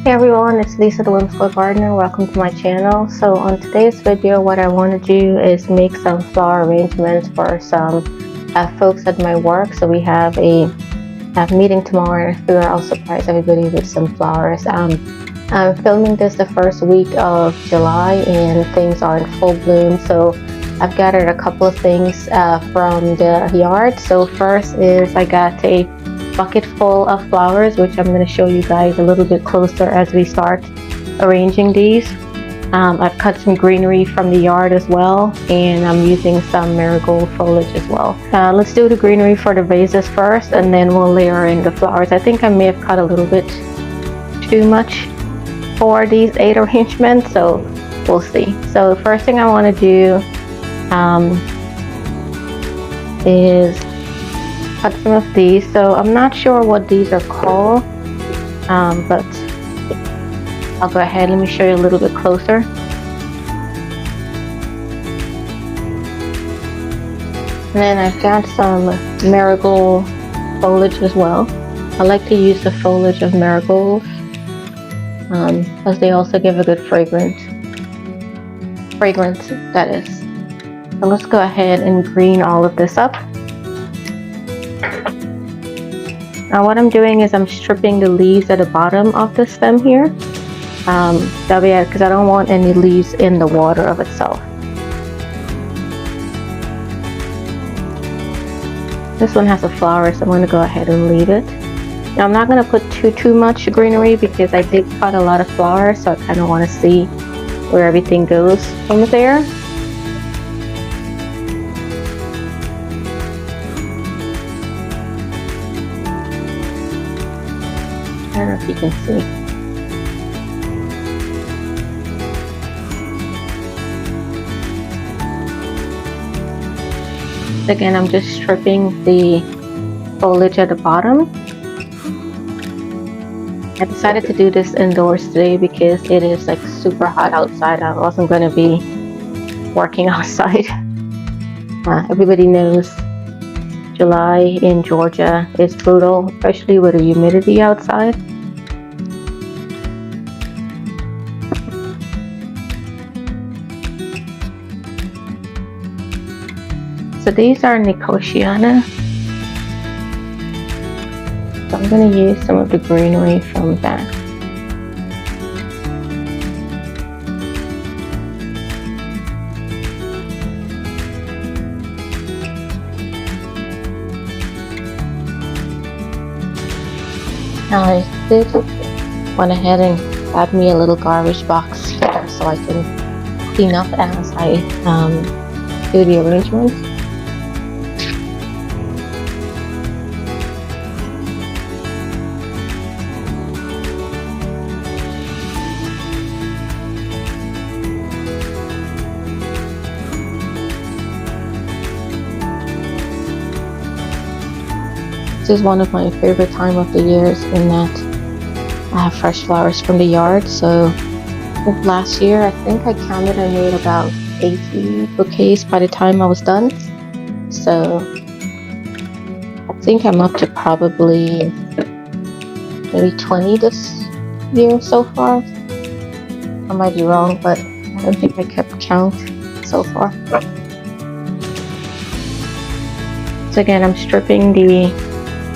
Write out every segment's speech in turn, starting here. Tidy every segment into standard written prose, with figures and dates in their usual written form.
Hey everyone, it's Lisa the Whimsical Gardener. Welcome to my channel. So on today's video, what I want to do is make some flower arrangements for some folks at my work. So we have a meeting tomorrow, and I figure I'll surprise everybody with some flowers. I'm filming this the first week of July and things are in full bloom. So I've gathered a couple of things from the yard. So first is I got a bucket full of flowers, which I'm going to show you guys a little bit closer as we start arranging these. I've cut some greenery from the yard as well, and I'm using some marigold foliage as well. Let's do the greenery for the vases first, and then we'll layer in the flowers. I think I may have cut a little bit too much for these 8 arrangements, so we'll see. So the first thing I want to do is cut some of these. So I'm not sure what these are called, but I'll go ahead. Let me show you a little bit closer. And then I've got some marigold foliage as well. I like to use the foliage of marigolds because they also give a good fragrance, that is. So let's go ahead and green all of this up. Now what I'm doing is I'm stripping the leaves at the bottom of the stem here. That'll be it, because I don't want any leaves in the water of itself. This one has a flower, so I'm going to go ahead and leave it. Now I'm not going to put too much greenery because I did cut a lot of flowers, so I kind of want to see where everything goes from there. I don't know if you can see. Again, I'm just stripping the foliage at the bottom. I decided to do this indoors today because it is like super hot outside. I wasn't going to be working outside. Everybody knows July in Georgia is brutal, especially with the humidity outside. So these are Nicotiana. So I'm going to use some of the greenery from that. Now I did went ahead and add me a little garbage box here so I can clean up as I do the arrangements. This is one of my favorite time of the years in that I have fresh flowers from the yard. So last year I think I counted, I made about 80 bouquets by the time I was done. So I think I'm up to probably maybe 20 this year so far. I might be wrong, but I don't think I kept count so far. So again, I'm stripping the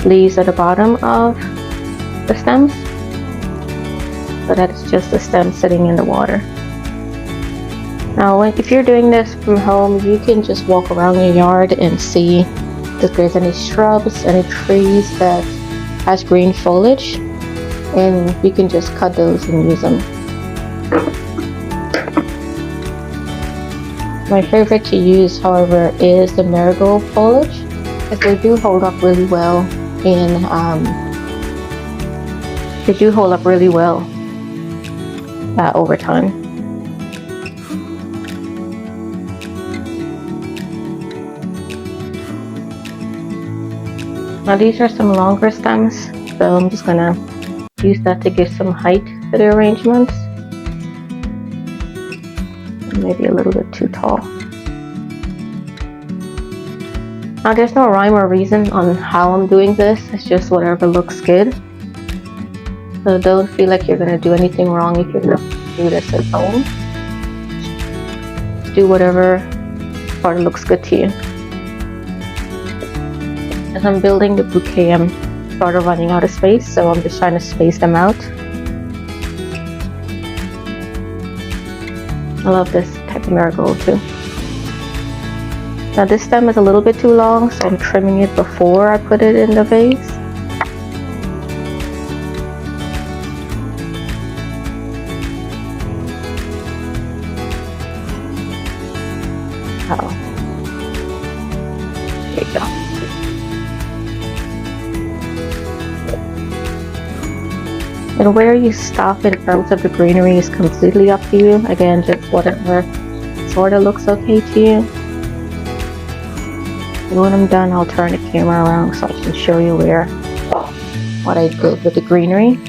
leaves at the bottom of the stems, so that it's just the stem sitting in the water. Now if you're doing this from home, you can just walk around your yard and see if there's any shrubs, any trees that has green foliage, and you can just cut those and use them. My favorite to use, however, is the marigold foliage, because they do hold up really well over time. Now these are some longer stems, so I'm just gonna use that to give some height to the arrangements. Maybe a little bit too tall. Now there's no rhyme or reason on how I'm doing this, it's just whatever looks good. So don't feel like you're going to do anything wrong if you're going to do this at home. Do whatever part looks good to you. As I'm building the bouquet, I'm sort of running out of space, so I'm just trying to space them out. I love this type of marigold too. Now this stem is a little bit too long, so I'm trimming it before I put it in the vase. Oh, there you go. And where you stop in terms of the greenery is completely up to you. Again, just whatever sort of looks okay to you. And when I'm done, I'll turn the camera around so I can show you what I did with the greenery.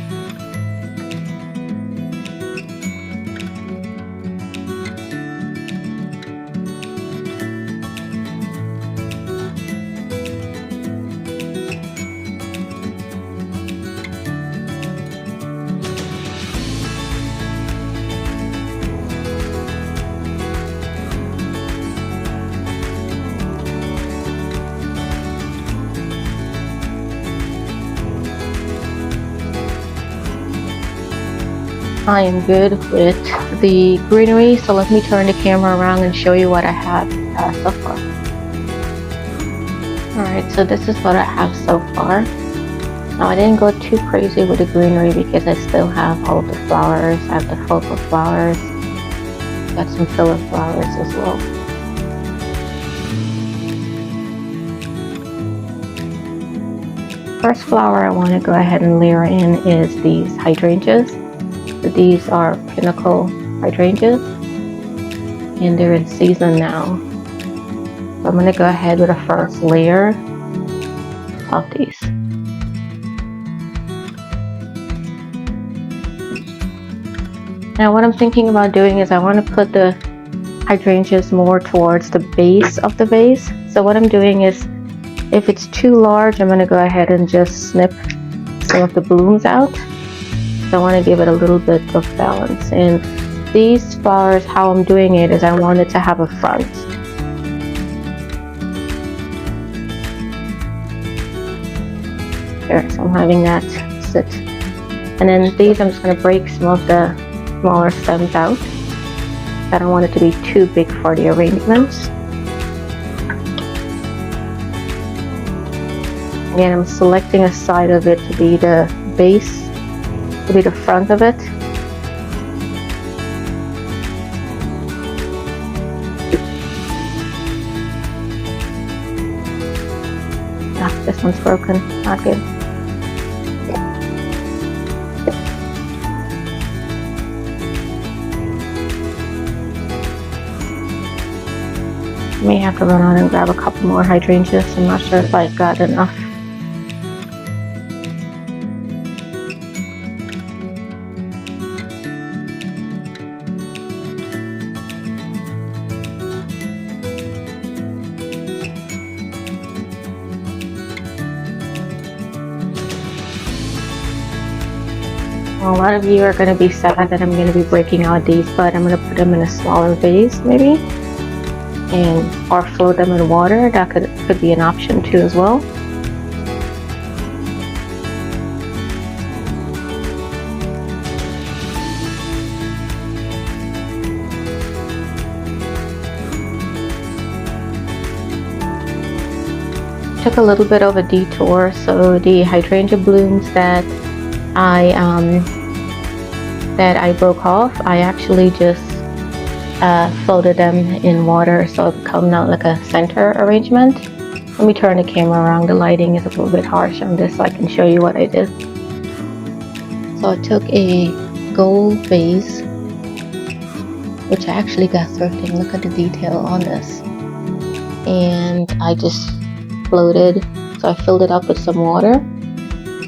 I am good with the greenery, so let me turn the camera around and show you what I have so far. Alright, so this is what I have so far. Now I didn't go too crazy with the greenery because I still have all of the flowers. I have the focal flowers, got some filler flowers as well. First flower I want to go ahead and layer in is these hydrangeas. These are pinnacle hydrangeas and they're in season now. So I'm going to go ahead with a first layer of these. Now what I'm thinking about doing is I want to put the hydrangeas more towards the base of the vase. So what I'm doing is, if it's too large, I'm going to go ahead and just snip some of the blooms out. So I want to give it a little bit of balance. And these flowers, how I'm doing it is I want it to have a front. There, so I'm having that sit. And then these, I'm just going to break some of the smaller stems out. I don't want it to be too big for the arrangements. Again, I'm selecting a side of it to be the base, to be the front of it. Ah, this one's broken, not good. May have to run out and grab a couple more hydrangeas. I'm not sure if I got enough. Well, a lot of you are going to be sad that I'm going to be breaking out these, but I'm going to put them in a smaller vase maybe. Or float them in water. That could be an option too as well. Took a little bit of a detour, so the hydrangea blooms that I broke off, I actually just floated them in water so it comes out like a center arrangement. Let me turn the camera around. The lighting is a little bit harsh on this so I can show you what I did. So I took a gold vase, which I actually got thrifting. Look at the detail on this. And I just floated, so I filled it up with some water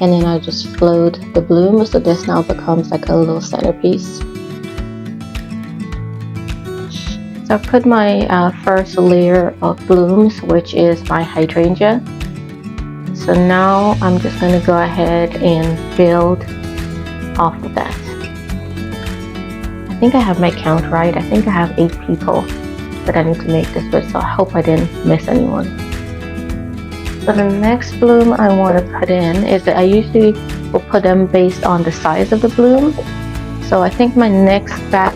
and then I just flowed the bloom, so this now becomes like a little centerpiece. So I put my first layer of blooms, which is my hydrangea. So now I'm just going to go ahead and build off of that. I think I have my count right. I think I have 8 people that I need to make this with, so I hope I didn't miss anyone. So the next bloom I want to put in is that I usually will put them based on the size of the bloom. So I think my next batch,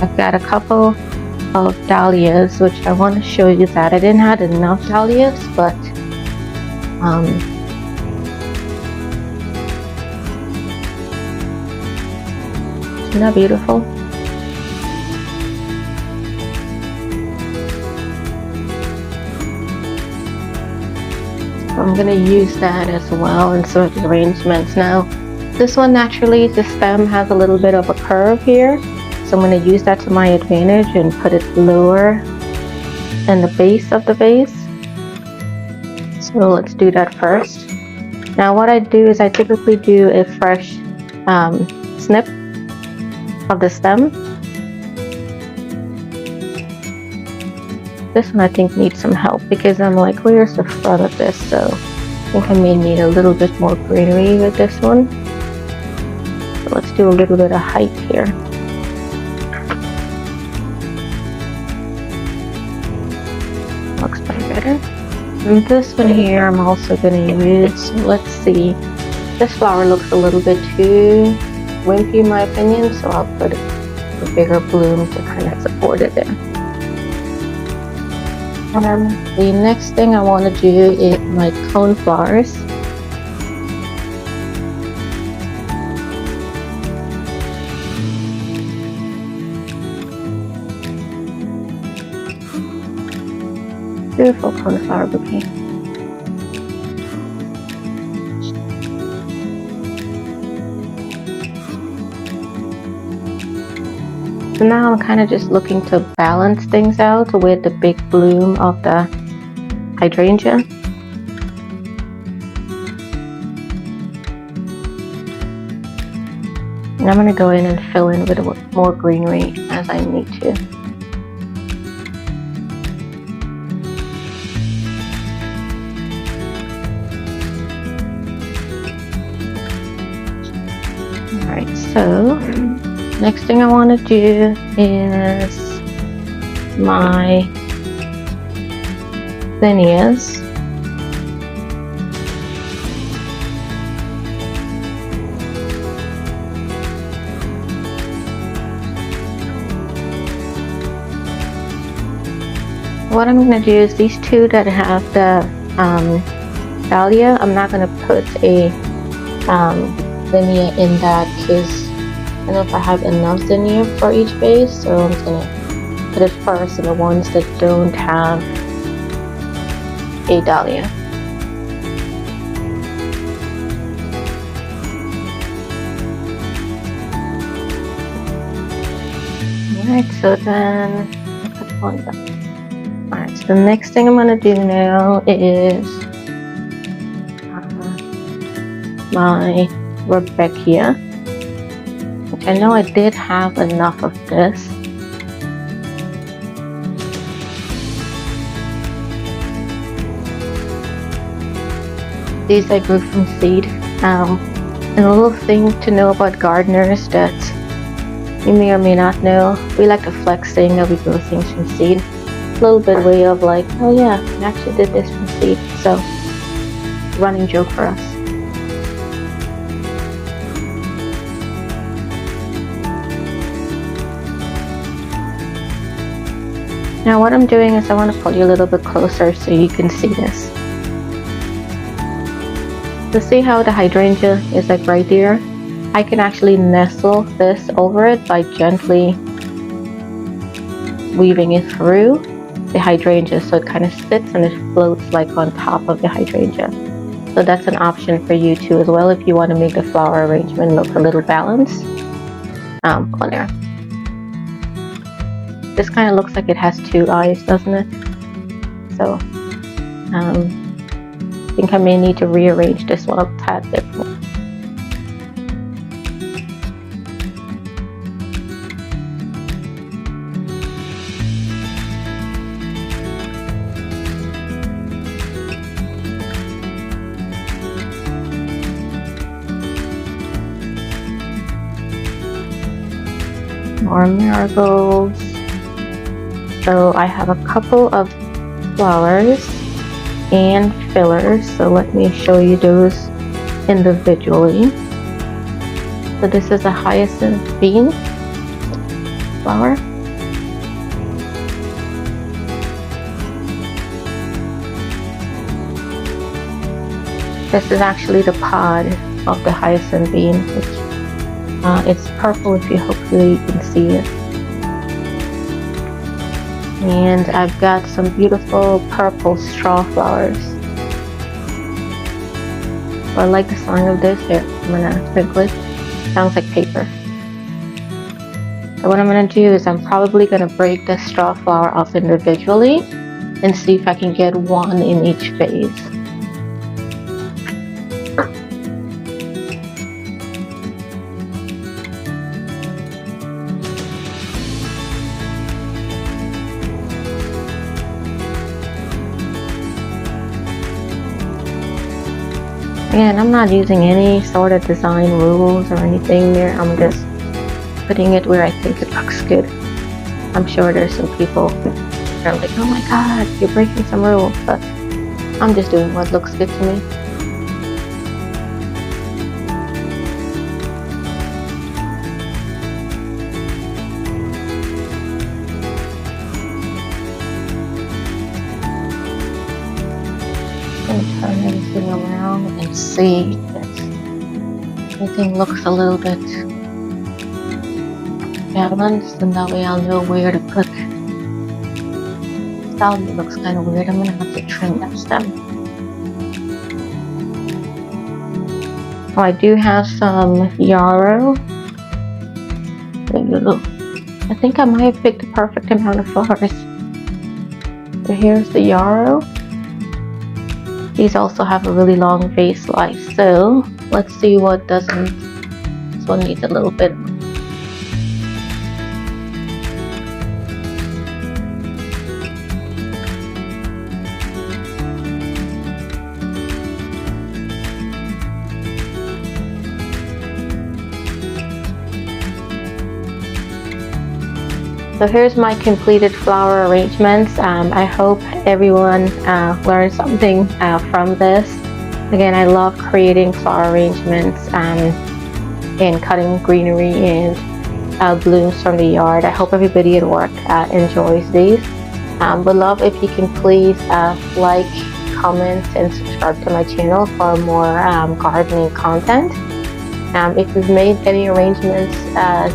I've got a couple of dahlias, which I want to show you that I didn't have enough dahlias, but isn't that beautiful? I'm going to use that as well in some of the arrangements. Now, this one naturally, the stem has a little bit of a curve here, so I'm going to use that to my advantage and put it lower in the base of the vase. So let's do that first. Now what I do is I typically do a fresh snip of the stem. This one I think needs some help because I'm like, where's the front of this? So I think I may need a little bit more greenery with this one. So let's do a little bit of height here. Looks way better. And this one here I'm also going to use, let's see, this flower looks a little bit too wimpy in my opinion, so I'll put a bigger bloom to kind of support it there. The next thing I want to do is my cone flowers. Beautiful cone flower bouquet. So now I'm kind of just looking to balance things out with the big bloom of the hydrangea. And I'm going to go in and fill in with more greenery as I need to. Alright, so next thing I want to do is my zinnias. What I'm going to do is these two that have the dahlia, I'm not going to put a zinnia in that because I don't know if I have enough zinnia for each vase, so I'm going to put it first in the ones that don't have a dahlia. Alright, so then I put one back. Alright, so the next thing I'm going to do now is my Rebecca, which I know I did have enough of this. These I grew from seed. And a little thing to know about gardeners that you may or may not know, we like to flex saying that we grow things from seed. A little bit way of like, oh yeah, I actually did this from seed. So, running joke for us. Now what I'm doing is I want to pull you a little bit closer so you can see this. So see how the hydrangea is like right there? I can actually nestle this over it by gently weaving it through the hydrangea so it kind of sits and it floats like on top of the hydrangea. So that's an option for you too as well if you want to make the flower arrangement look a little balanced on there. This kind of looks like it has two eyes, doesn't it? So I think I may need to rearrange this one a tad bit more. More marigolds. So I have a couple of flowers and fillers, so let me show you those individually. So this is a hyacinth bean flower. This is actually the pod of the hyacinth bean, which it's purple if you hopefully you can see it. And I've got some beautiful purple straw flowers. So I like the sound of this. Here, I'm gonna sprinkle it. Sounds like paper. So what I'm gonna do is I'm probably gonna break the straw flower up individually and see if I can get one in each vase. Again, I'm not using any sort of design rules or anything there. I'm just putting it where I think it looks good. I'm sure there's some people that are like, oh my god, you're breaking some rules, but I'm just doing what looks good to me. And turn everything around and see if everything looks a little bit balanced, and that way I'll know where to put. It looks kind of weird. I'm gonna have to trim that stem. Oh, I do have some yarrow. I think I might have picked the perfect amount of flowers. So here's the yarrow. These also have a really long vase life, so let's see what doesn't. This one needs a little bit. So here's my completed flower arrangements. I hope everyone learned something from this. Again, I love creating flower arrangements and cutting greenery and blooms from the yard. I hope everybody at work enjoys these. Would love if you can please like, comment, and subscribe to my channel for more gardening content. If you've made any arrangements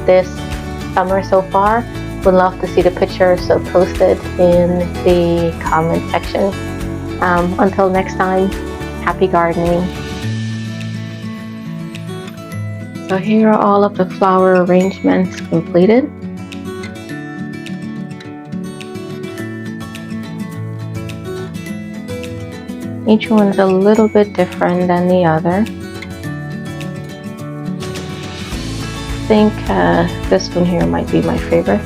this summer so far, would love to see the pictures, so posted in the comment section. Until next time, happy gardening. So here are all of the flower arrangements completed. Each one's a little bit different than the other. I think this one here might be my favorite.